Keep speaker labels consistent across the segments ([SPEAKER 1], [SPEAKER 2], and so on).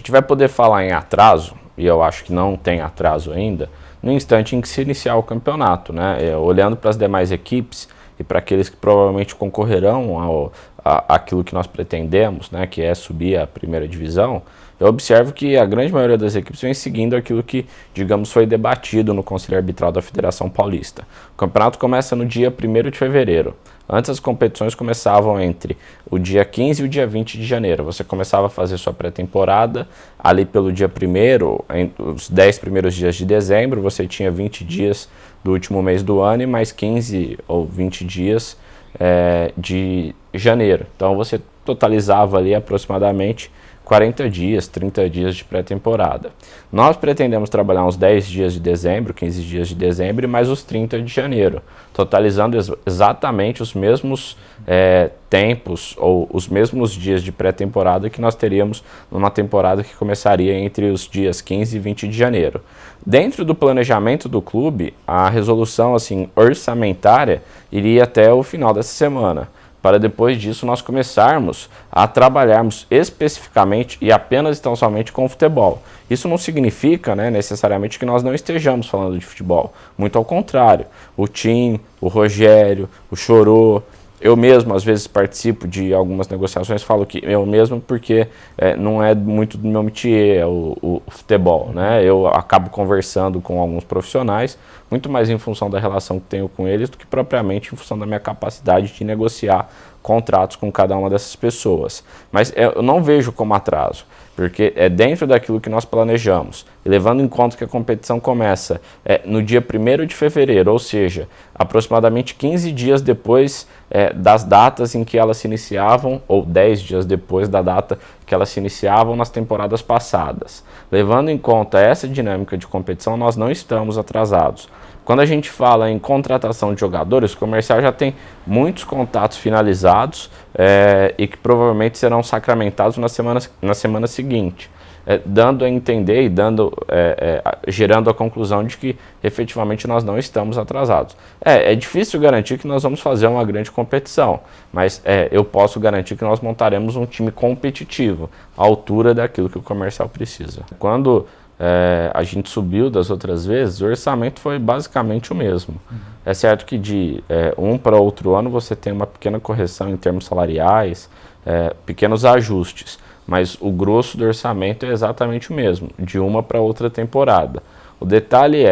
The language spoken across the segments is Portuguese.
[SPEAKER 1] gente vai poder falar em atraso, e eu acho que não tem atraso ainda, no instante em que se iniciar o campeonato, né? Olhando para as demais equipes e para aqueles que provavelmente concorrerão àquilo que nós pretendemos, né? Que é subir a primeira divisão, eu observo que a grande maioria das equipes vem seguindo aquilo que, digamos, foi debatido no Conselho Arbitral da Federação Paulista. O campeonato começa no dia 1º de fevereiro. Antes as competições começavam entre o dia 15 e o dia 20 de janeiro. Você começava a fazer sua pré-temporada ali pelo dia 1º, os 10 primeiros dias de dezembro, você tinha 20 dias do último mês do ano e mais 15 ou 20 dias de janeiro. Então você totalizava ali aproximadamente 40 dias, 30 dias de pré-temporada. Nós pretendemos trabalhar uns 10 dias de dezembro, 15 dias de dezembro e mais os 30 de janeiro, totalizando exatamente os mesmos tempos ou os mesmos dias de pré-temporada que nós teríamos numa temporada que começaria entre os dias 15 e 20 de janeiro. Dentro do planejamento do clube, a resolução assim, orçamentária iria até o final dessa semana, para depois disso nós começarmos a trabalharmos especificamente e apenas e tão somente com o futebol. Isso não significa, né, necessariamente que nós não estejamos falando de futebol, muito ao contrário. O Tim, o Rogério, o Chorô, eu mesmo às vezes participo de algumas negociações, falo que eu mesmo porque não é muito do meu métier o futebol, né? Eu acabo conversando com alguns profissionais, muito mais em função da relação que tenho com eles do que propriamente em função da minha capacidade de negociar contratos com cada uma dessas pessoas. Mas eu não vejo como atraso, porque é dentro daquilo que nós planejamos, e levando em conta que a competição começa no dia 1º de fevereiro, ou seja, aproximadamente 15 dias depois das datas em que elas se iniciavam, ou 10 dias depois da data que elas se iniciavam nas temporadas passadas. Levando em conta essa dinâmica de competição, nós não estamos atrasados. Quando a gente fala em contratação de jogadores, o comercial já tem muitos contatos finalizados e que provavelmente serão sacramentados na semana seguinte, dando a entender e gerando a conclusão de que efetivamente nós não estamos atrasados. É difícil garantir que nós vamos fazer uma grande competição, mas eu posso garantir que nós montaremos um time competitivo, à altura daquilo que o comercial precisa. Quando a gente subiu das outras vezes, o orçamento foi basicamente o mesmo. É certo que de um para outro ano você tem uma pequena correção em termos salariais, pequenos ajustes, mas o grosso do orçamento é exatamente o mesmo, de uma para outra temporada. O detalhe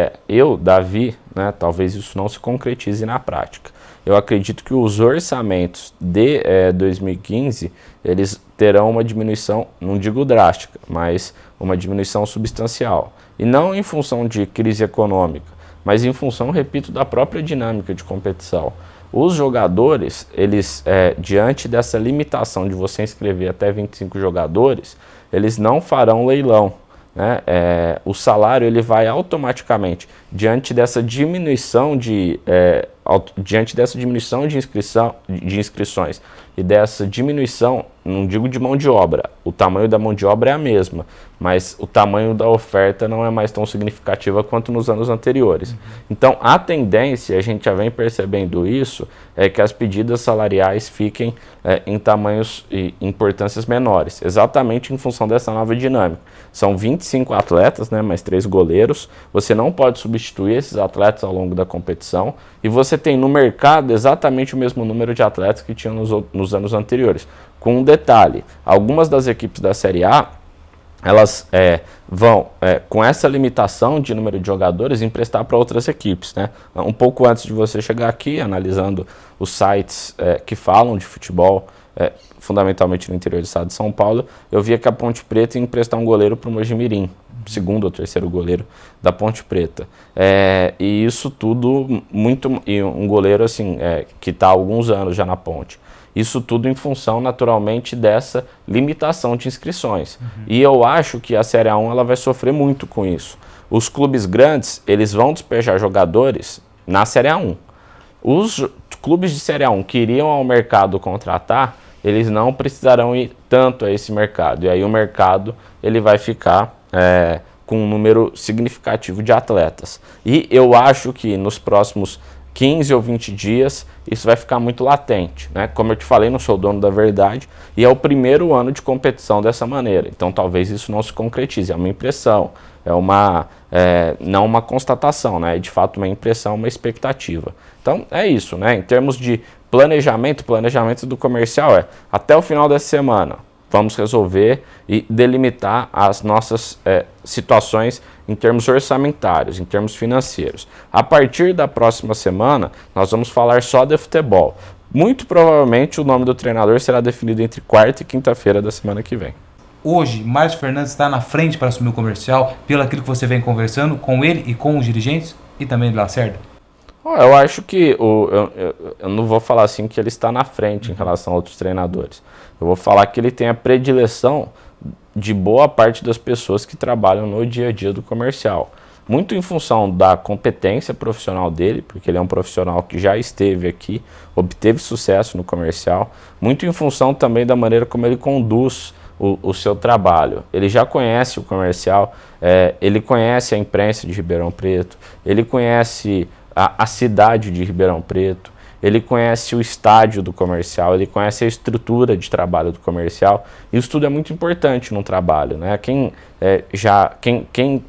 [SPEAKER 1] Davi, né, talvez isso não se concretize na prática. Eu acredito que os orçamentos de 2015, eles terão uma diminuição, não digo drástica, mas uma diminuição substancial. E não em função de crise econômica, mas em função, repito, da própria dinâmica de competição. Os jogadores, eles, diante dessa limitação de você inscrever até 25 jogadores, eles não farão leilão, né? O salário ele vai automaticamente, diante dessa diminuição de inscrições e dessa diminuição, não digo de mão de obra, o tamanho da mão de obra é a mesma, mas o tamanho da oferta não é mais tão significativa quanto nos anos anteriores. Então a tendência, a gente já vem percebendo isso, é que as pedidas salariais fiquem em tamanhos e importâncias menores, exatamente em função dessa nova dinâmica. São 25 atletas, né, mais 3 goleiros, você não pode substituir esses atletas ao longo da competição, e você tem no mercado exatamente o mesmo número de atletas que tinha nos anos anteriores. Com um detalhe, algumas das equipes da Série A, elas vão, com essa limitação de número de jogadores, emprestar para outras equipes, né? Um pouco antes de você chegar aqui, analisando os sites que falam de futebol, fundamentalmente no interior do estado de São Paulo, eu via que a Ponte Preta ia emprestar um goleiro para o Mojimirim, segundo ou terceiro goleiro da Ponte Preta. E isso tudo, e um goleiro assim, que está há alguns anos já na Ponte. Isso tudo em função, naturalmente, dessa limitação de inscrições. E eu acho que a Série A1 ela vai sofrer muito com isso. Os clubes grandes, eles vão despejar jogadores na Série A1. Os clubes de Série A1 que iriam ao mercado contratar, eles não precisarão ir tanto a esse mercado. E aí o mercado ele vai ficar com um número significativo de atletas. E eu acho que nos próximos 15 ou 20 dias, isso vai ficar muito latente, né? Como eu te falei, não sou o dono da verdade e é o primeiro ano de competição dessa maneira, então talvez isso não se concretize, é uma impressão, não uma constatação, né? É de fato uma impressão, uma expectativa. Então é isso, né? Em termos de planejamento do comercial até o final dessa semana, vamos resolver e delimitar as nossas situações em termos orçamentários, em termos financeiros. A partir da próxima semana, nós vamos falar só de futebol. Muito provavelmente o nome do treinador será definido entre quarta e quinta-feira da semana que vem.
[SPEAKER 2] Hoje, Márcio Fernandes está na frente para assumir o comercial, pelo aquilo que você vem conversando com ele e com os dirigentes e também do Lacerda?
[SPEAKER 1] Eu acho que eu não vou falar assim que ele está na frente em relação a outros treinadores. Eu vou falar que ele tem a predileção de boa parte das pessoas que trabalham no dia a dia do comercial. Muito em função da competência profissional dele, porque ele é um profissional que já esteve aqui, obteve sucesso no comercial. Muito em função também da maneira como ele conduz o seu trabalho. Ele já conhece o comercial, ele conhece a imprensa de Ribeirão Preto, ele conhece a cidade de Ribeirão Preto, ele conhece o estádio do comercial, ele conhece a estrutura de trabalho do comercial. Isso tudo é muito importante no trabalho, né? Quem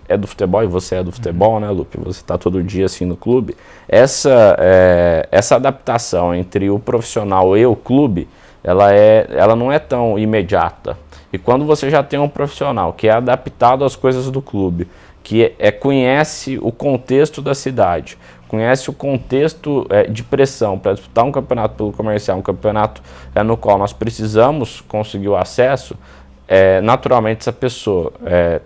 [SPEAKER 1] é do futebol, e você é do futebol, né, Lupe? Você está todo dia assim no clube. Essa adaptação entre o profissional e o clube, ela não é tão imediata. E quando você já tem um profissional que é adaptado às coisas do clube, que conhece o contexto da cidade, conhece o contexto de pressão para disputar um campeonato pelo comercial, um campeonato no qual nós precisamos conseguir o acesso, naturalmente essa pessoa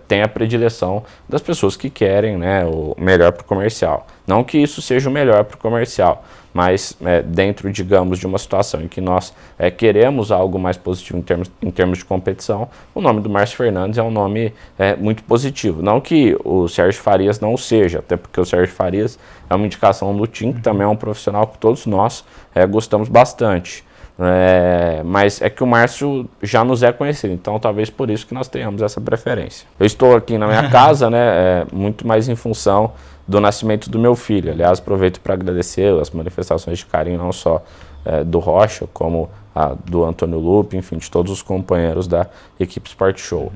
[SPEAKER 1] tem a predileção das pessoas que querem, né, o melhor para o comercial. Não que isso seja o melhor para o comercial, mas dentro, digamos, de uma situação em que nós queremos algo mais positivo em termos de competição, o nome do Márcio Fernandes é um nome muito positivo. Não que o Sérgio Farias não o seja, até porque o Sérgio Farias é uma indicação do time, que também é um profissional que todos nós gostamos bastante. Mas é que o Márcio já nos é conhecido, então talvez por isso que nós tenhamos essa preferência. Eu estou aqui na minha casa, né, muito mais em função do nascimento do meu filho. Aliás, aproveito para agradecer as manifestações de carinho, não só do Rocha, como do Antônio Lupe, enfim, de todos os companheiros da equipe Sport Show.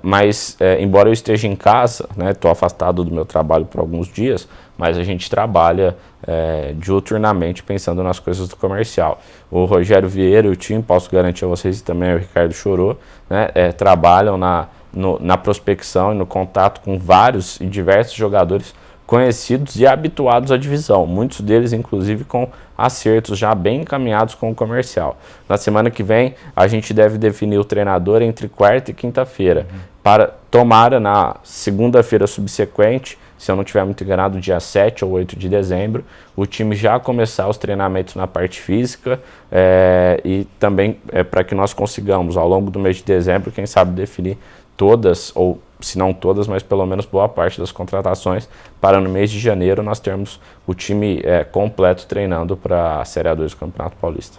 [SPEAKER 1] Mas, embora eu esteja em casa, estou afastado do meu trabalho por alguns dias, mas a gente trabalha diuturnamente pensando nas coisas do comercial. O Rogério Vieira e o time, posso garantir a vocês, e também o Ricardo Chorô, trabalham na prospecção e no contato com vários e diversos jogadores conhecidos e habituados à divisão, muitos deles inclusive com acertos já bem encaminhados com o comercial. Na semana que vem a gente deve definir o treinador entre quarta e quinta-feira, para tomara na segunda-feira subsequente, se eu não estiver muito enganado, dia 7 ou 8 de dezembro, o time já começar os treinamentos na parte física e também para que nós consigamos ao longo do mês de dezembro, quem sabe definir todas, ou se não todas, mas pelo menos boa parte das contratações, para no mês de janeiro nós termos o time completo treinando para a Série A2 do Campeonato Paulista.